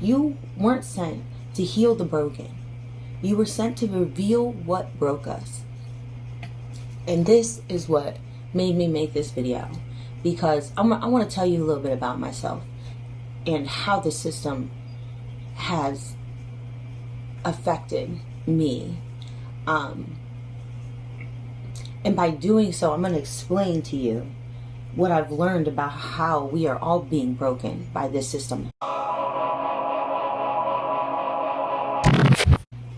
You weren't sent to heal the broken. You were sent to reveal what broke us. And this is what made me make this video, because I want to tell you a little bit about myself and how the system has affected me. And by doing so, I'm going to explain to you what I've learned about how we are all being broken by this system.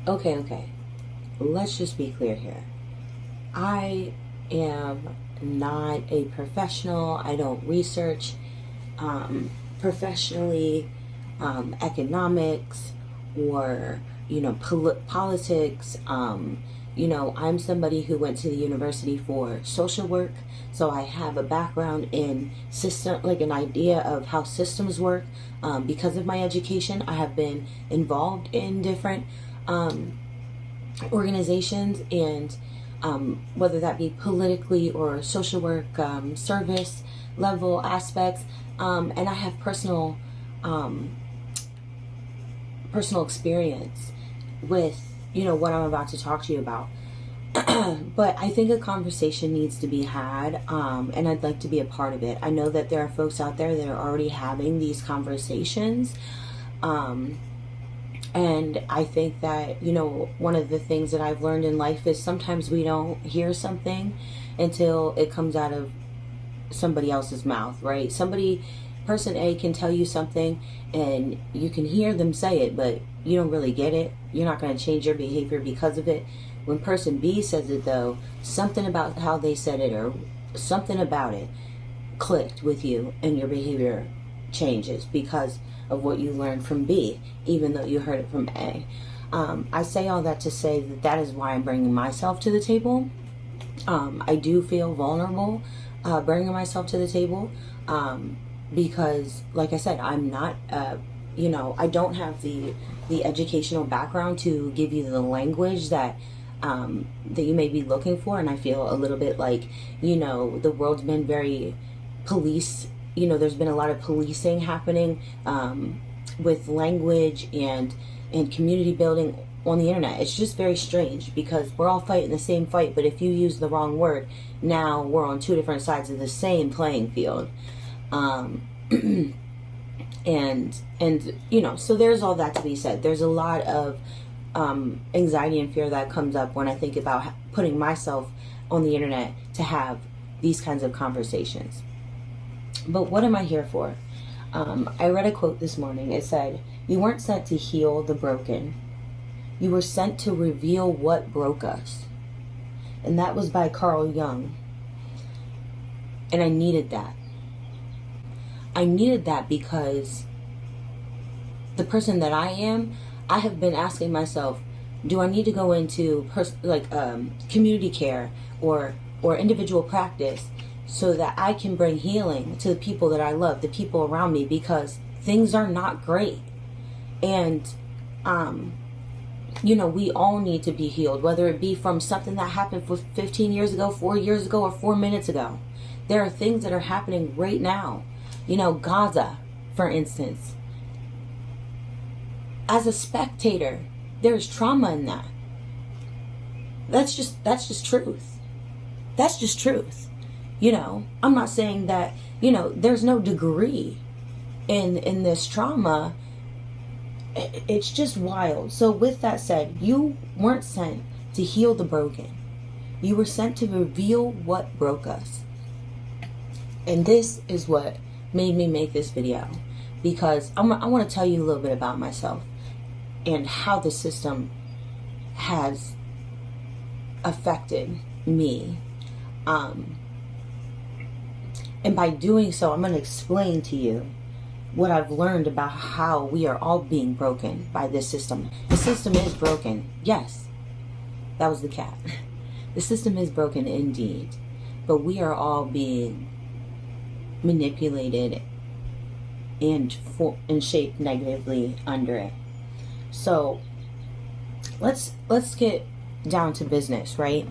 Okay. Let's just be clear here. I am not a professional. I don't research professionally economics or politics. I'm somebody who went to the university for social work, so I have a background in system, like an idea of how systems work. Because of my education, I have been involved in different organizations, and whether that be politically or social work, service level aspects, and I have personal experience with what I'm about to talk to you about. But I think a conversation needs to be had, and I'd like to be a part of it. I know that there are folks out there that are already having these conversations, and I think that one of the things that I've learned in life is sometimes we don't hear something until it comes out of somebody else's mouth, right? Person A can tell you something and you can hear them say it, but you don't really get it. You're not going to change your behavior because of it. When person B says it though, something about how they said it or something about it clicked with you, and your behavior changes because of what you learned from B, even though you heard it from A. I say all that to say that is why I'm bringing myself to the table. I do feel vulnerable bringing myself to the table, because, like I said, I'm not, I don't have the educational background to give you the language that you may be looking for. And I feel a little bit like, the world's been very police. There's been a lot of policing happening with language and community building on the internet. It's just very strange because we're all fighting the same fight, but if you use the wrong word, now we're on two different sides of the same playing field. So there's all that to be said. There's a lot of anxiety and fear that comes up when I think about putting myself on the internet to have these kinds of conversations. But what am I here for? I read a quote this morning. It said, "You weren't sent to heal the broken. You were sent to reveal what broke us." And that was by Carl Jung. And I needed that. I needed that because the person that I am, I have been asking myself, do I need to go into community care or individual practice so that I can bring healing to the people that I love, the people around me, because things are not great. And, we all need to be healed, whether it be from something that happened 15 years ago, 4 years ago, or 4 minutes ago. There are things that are happening right now. Gaza, for instance. As a spectator, there's trauma in that. That's just truth. That's just truth. I'm not saying that, there's no degree in this trauma. It's just wild. So with that said, you weren't sent to heal the broken. You were sent to reveal what broke us. And this is what made me make this video, because I want to tell you a little bit about myself and how the system has affected me. And by doing so, I'm going to explain to you what I've learned about how we are all being broken by this system. The system is broken. Yes, that was the cat. The system is broken indeed, but we are all being manipulated and shaped negatively under it. So let's get down to business, right?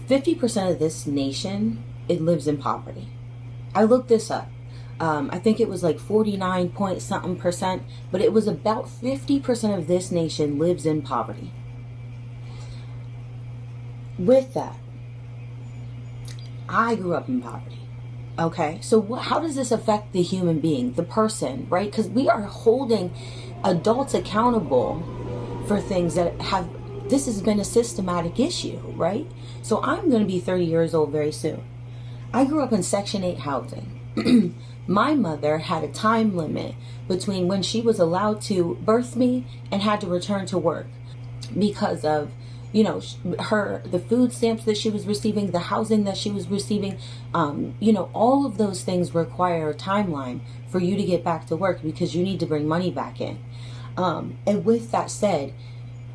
50% of this nation, it lives in poverty. I looked this up. I think it was like 49 point something percent, but it was about 50% of this nation lives in poverty. With that, I grew up in poverty. Okay, so how does this affect the human being, the person, right? Because we are holding adults accountable for things that have, this has been a systematic issue, right? So I'm going to be 30 years old very soon. I grew up in Section 8 housing. My mother had a time limit between when she was allowed to birth me and had to return to work because of, you know, the food stamps that she was receiving, the housing that she was receiving, you know, all of those things require a timeline for you to get back to work because you need to bring money back in. And with that said,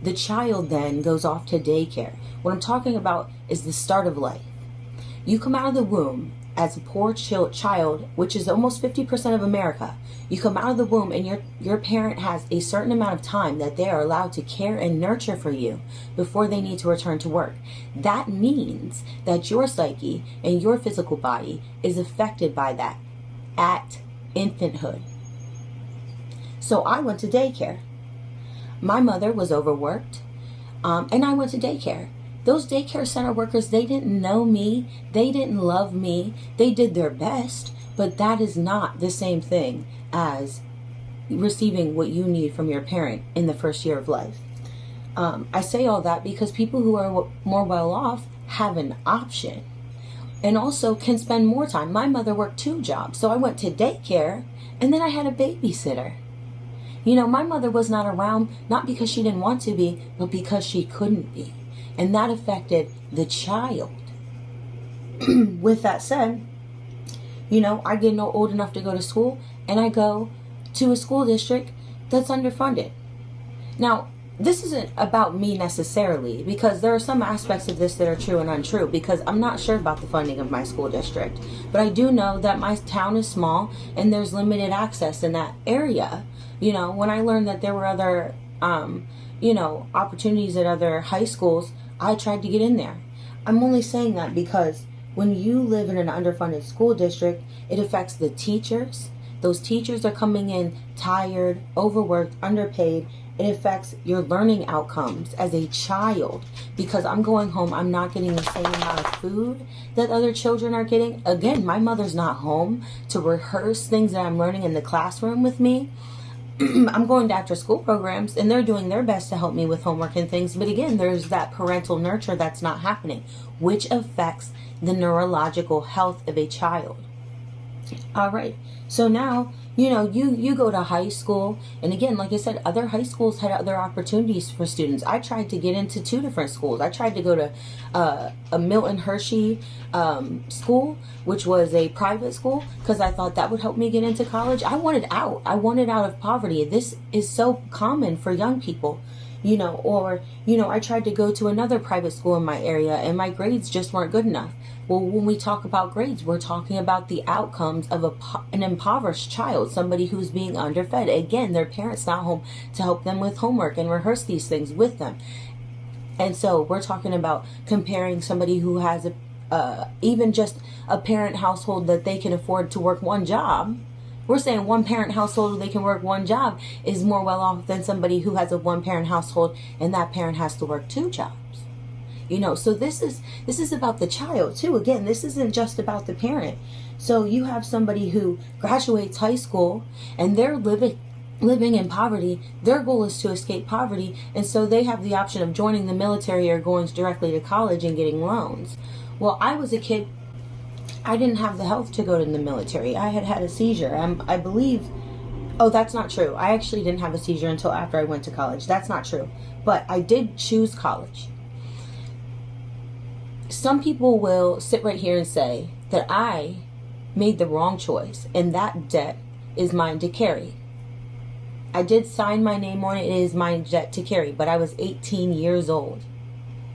the child then goes off to daycare. What I'm talking about is the start of life. You come out of the womb as a poor child, which is almost 50% of America. You come out of the womb and your parent has a certain amount of time that they are allowed to care and nurture for you before they need to return to work. That means that your psyche and your physical body is affected by that at infanthood. So I went to daycare. My mother was overworked, and I went to daycare. Those daycare center workers, they didn't know me. They didn't love me. They did their best, but that is not the same thing as receiving what you need from your parent in the first year of life. I say all that because people who are more well off have an option and also can spend more time. My mother worked 2 jobs, so I went to daycare and then I had a babysitter. You know, my mother was not around, not because she didn't want to be, but because she couldn't be. And that affected the child. With that said, you know, I get old enough to go to school, and I go to a school district that's underfunded. Now, this isn't about me necessarily, because there are some aspects of this that are true and untrue, because I'm not sure about the funding of my school district. But I do know that my town is small, and there's limited access in that area. You know, when I learned that there were other, you know, opportunities at other high schools, I tried to get in there. I'm only saying that because when you live in an underfunded school district, it affects the teachers. Those teachers are coming in tired, overworked, underpaid. It affects your learning outcomes as a child because I'm going home, I'm not getting the same amount of food that other children are getting. Again, my mother's not home to rehearse things that I'm learning in the classroom with me. I'm going to after school programs and they're doing their best to help me with homework and things. But again, there's that parental nurture that's not happening, which affects the neurological health of a child. All right. So now, you know, you go to high school. And again, like I said, other high schools had other opportunities for students. I tried to get into 2 different schools. I tried to go to a Milton Hershey school, which was a private school, because I thought that would help me get into college. I wanted out. I wanted out of poverty. This is so common for young people, you know, or, you know, I tried to go to another private school in my area and my grades just weren't good enough. Well, when we talk about grades, we're talking about the outcomes of an impoverished child, somebody who's being underfed. Again, their parents not home to help them with homework and rehearse these things with them. And so we're talking about comparing somebody who has even just a parent household that they can afford to work 1 job. We're saying 1 parent household they can work 1 job is more well off than somebody who has a 1 parent household and that parent has to work 2 jobs. You know, so this is about the child too. Again, this isn't just about the parent. So you have somebody who graduates high school and they're living in poverty. Their goal is to escape poverty, and so they have the option of joining the military or going directly to college and getting loans. Well, I was a kid. I didn't have the health to go to the military. I had a seizure. I believe. Oh, that's not true. I actually didn't have a seizure until after I went to college. That's not true. But I did choose college. Some people will sit right here and say that I made the wrong choice and that debt is mine to carry. I did sign my name on it. It is my debt to carry, but I was 18 years old.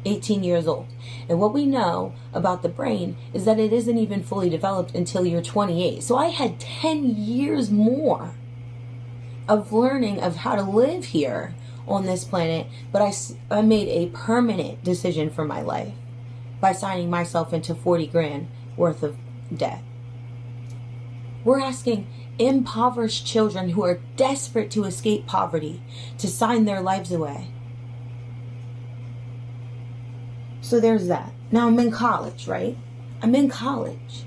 18 years old. And what we know about the brain is that it isn't even fully developed until you're 28. So I had 10 years more of learning of how to live here on this planet, but I made a permanent decision for my life by signing myself into 40 grand worth of debt. We're asking impoverished children who are desperate to escape poverty to sign their lives away. So there's that. Now I'm in college, right? I'm in college,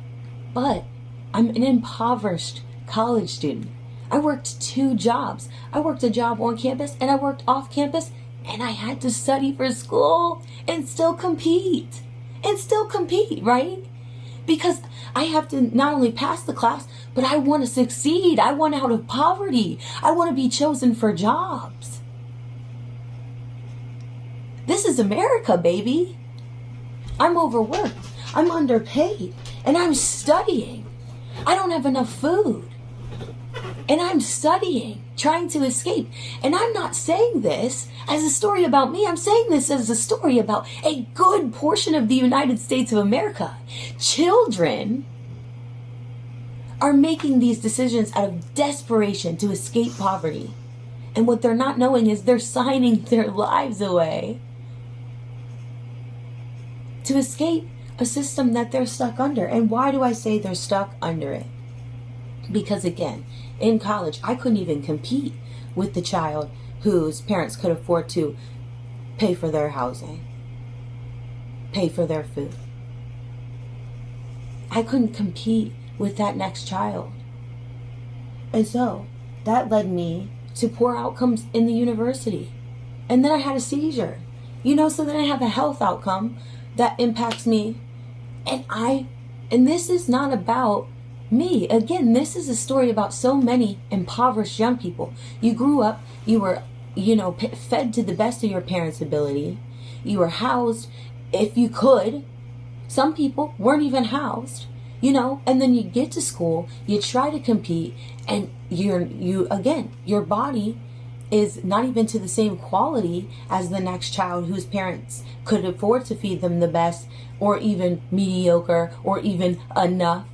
but I'm an impoverished college student. I worked 2 jobs. I worked a job on campus and I worked off campus, and I had to study for school and still compete. Right? Because I have to not only pass the class, but I want to succeed. I want out of poverty. I want to be chosen for jobs. This is America, baby. I'm overworked. I'm underpaid. And I'm studying. I don't have enough food. And I'm studying, trying to escape. And I'm not saying this as a story about me. I'm saying this as a story about a good portion of the United States of America. Children are making these decisions out of desperation to escape poverty. And what they're not knowing is they're signing their lives away to escape a system that they're stuck under. And why do I say they're stuck under it? Because again, in college, I couldn't even compete with the child whose parents could afford to pay for their housing, pay for their food. I couldn't compete with that next child. And so that led me to poor outcomes in the university. And then I had a seizure, so then I have a health outcome that impacts me. And this is not about me. Again, this is a story about so many impoverished young people. You grew up, you were, fed to the best of your parents' ability. You were housed if you could. Some people weren't even housed, and then you get to school, you try to compete, and your body is not even to the same quality as the next child whose parents could afford to feed them the best, or even mediocre, or even enough.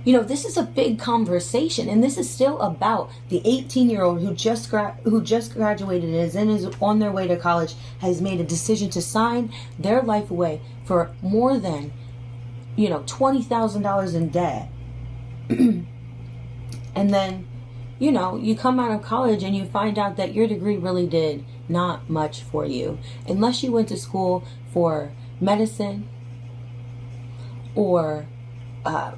This is a big conversation, and this is still about the 18-year-old who just graduated and is on their way to college, has made a decision to sign their life away for more than, $20,000 in debt. And then, you come out of college and you find out that your degree really did not much for you, unless you went to school for medicine, or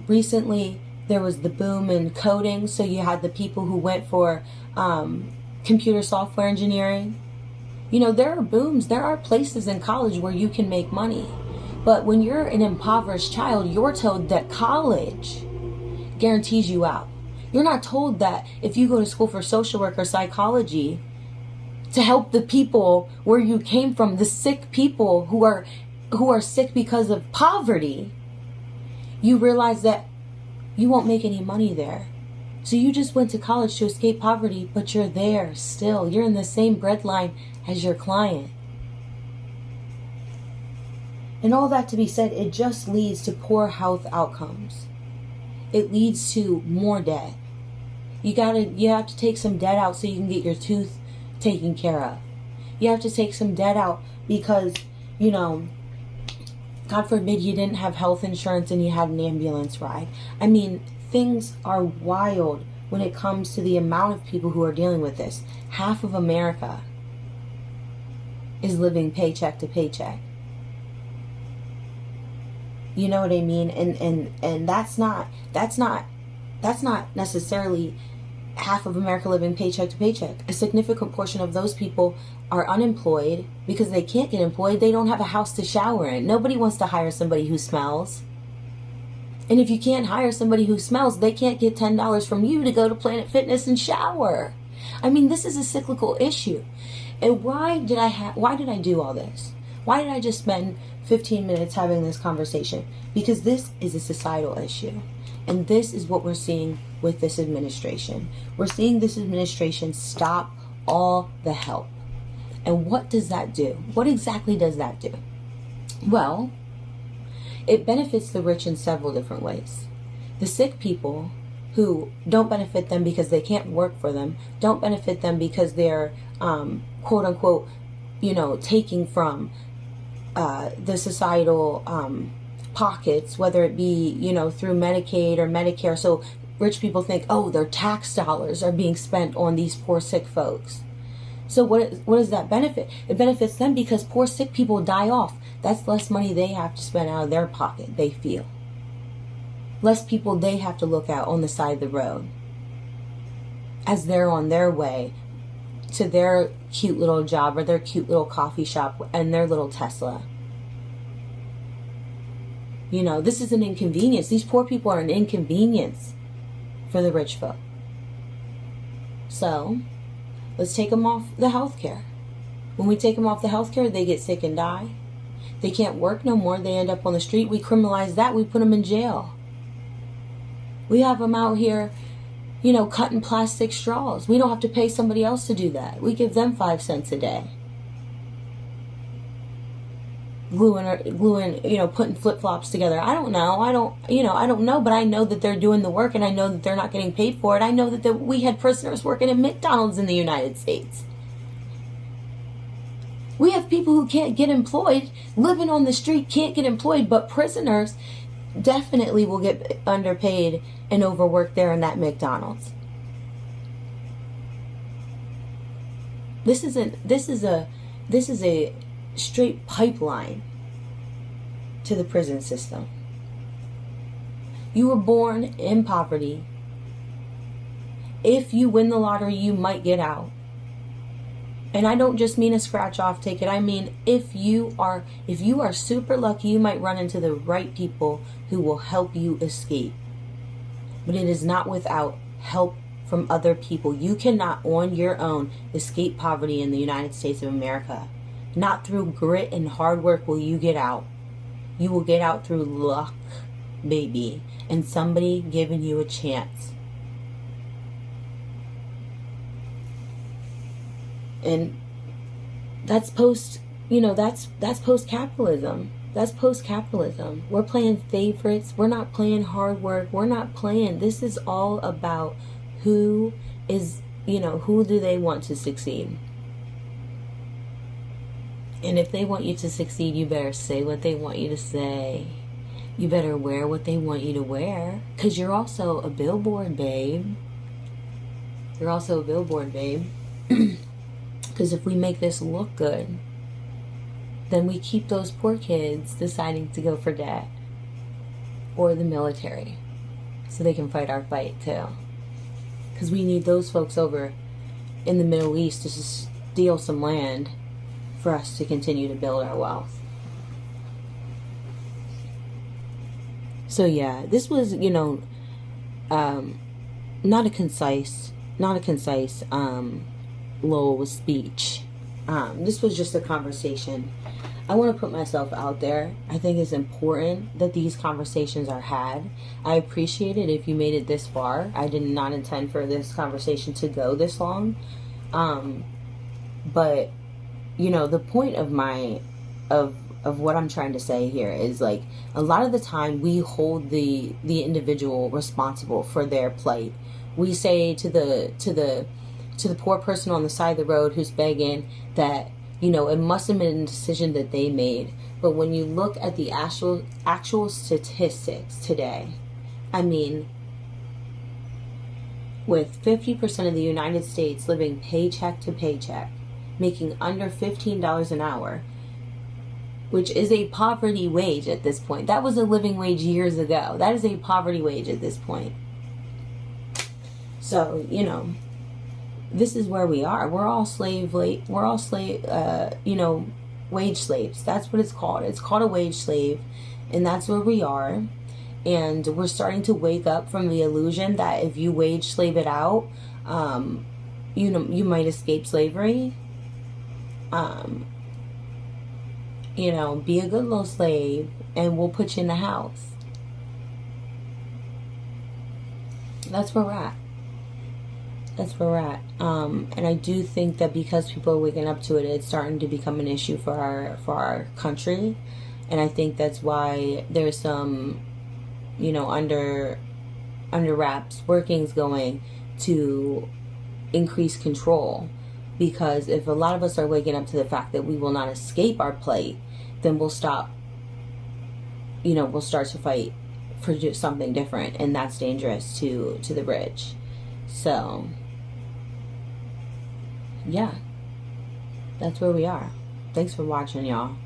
recently there was the boom in coding, so you had the people who went for computer software engineering. There are booms, there are places in college where you can make money. But when you're an impoverished child, you're told that college guarantees you out. You're not told that if you go to school for social work or psychology to help the people where you came from, the sick people who are sick because of poverty, you realize that you won't make any money there. So you just went to college to escape poverty, but you're there still. You're in the same breadline as your client. And all that to be said, it just leads to poor health outcomes. It leads to more debt. You have to take some debt out so you can get your tooth taken care of. You have to take some debt out because, God forbid you didn't have health insurance and you had an ambulance ride. Things are wild when it comes to the amount of people who are dealing with this. Half of America is living paycheck to paycheck. You know what I mean? And that's not necessarily half of America living paycheck to paycheck. A significant portion of those people are unemployed because they can't get employed. They don't have a house to shower in. Nobody wants to hire somebody who smells. And if you can't hire somebody who smells, they can't get $10 from you to go to Planet Fitness and shower. This is a cyclical issue. And why did I do all this? Why did I just spend 15 minutes having this conversation? Because this is a societal issue. And this is what we're seeing with this administration. We're seeing this administration stop all the help. And what does that do? What exactly does that do? Well, it benefits the rich in several different ways. The sick people who don't benefit them because they can't work for them, don't benefit them because they're quote unquote, taking from the societal pockets, whether it be, through Medicaid or Medicare. So rich people think, oh, their tax dollars are being spent on these poor sick folks. So what does that benefit? It benefits them because poor sick people die off. That's less money they have to spend out of their pocket, they feel. Less people they have to look at on the side of the road as they're on their way to their cute little job or their cute little coffee shop and their little Tesla. This is an inconvenience. These poor people are an inconvenience for the rich folk. So, let's take them off the health care. When we take them off the health care, they get sick and die. They can't work no more. They end up on the street. We criminalize that. We put them in jail. We have them out here, cutting plastic straws. We don't have to pay somebody else to do that. We give them 5 cents a day. Gluing, putting flip-flops together. I don't know. I don't know, but I know that they're doing the work and I know that they're not getting paid for it. I know that we had prisoners working at McDonald's in the United States. We have people who can't get employed, living on the street, can't get employed, but prisoners definitely will get underpaid and overworked there in that McDonald's. This is a straight pipeline to the prison system. You were born in poverty. If you win the lottery, you might get out. And I don't just mean a scratch off ticket. I mean, if you are super lucky, you might run into the right people who will help you escape. But it is not without help from other people. You cannot on your own escape poverty in the United States of America. Not through grit and hard work will you get out. You will get out through luck, baby, and somebody giving you a chance. And that's that's post-capitalism. That's post-capitalism. We're playing favorites. We're not playing hard work. We're not playing. This is all about who do they want to succeed. And if they want you to succeed, you better say what they want you to say. You better wear what they want you to wear. Because you're also a billboard, babe. You're also a billboard, babe. Because if we make this look good, then we keep those poor kids deciding to go for debt or the military so they can fight our fight too. Because we need those folks over in the Middle East to steal some land for us to continue to build our wealth. So yeah, this was, not a concise Lowell speech. This was just a conversation. I want to put myself out there. I think it's important that these conversations are had. I appreciate it if you made it this far. I did not intend for this conversation to go this long. But the point of what I'm trying to say here is, like, a lot of the time we hold the individual responsible for their plight. We say to the poor person on the side of the road who's begging that, it must have been a decision that they made. But when you look at the actual statistics today, I mean, with 50% of the United States living paycheck to paycheck, making under $15 an hour, which is a poverty wage at this point. That was a living wage years ago. That is a poverty wage at this point. So, this is where we are. We're all wage slaves. That's what it's called. It's called a wage slave, and that's where we are. And we're starting to wake up from the illusion that if you wage slave it out, you might escape slavery. Be a good little slave, and we'll put you in the house. That's where we're at. And I do think that because people are waking up to it, it's starting to become an issue for our country. And I think that's why there's some, under wraps workings going to increase control. Because if a lot of us are waking up to the fact that we will not escape our plight, then we'll stop will start to fight for just something different, and that's dangerous to the bridge. So yeah, that's where we are. Thanks for watching, y'all.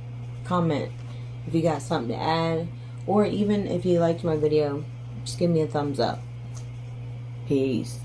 Comment if you got something to add, or even if you liked my video, just give me a thumbs up. Peace.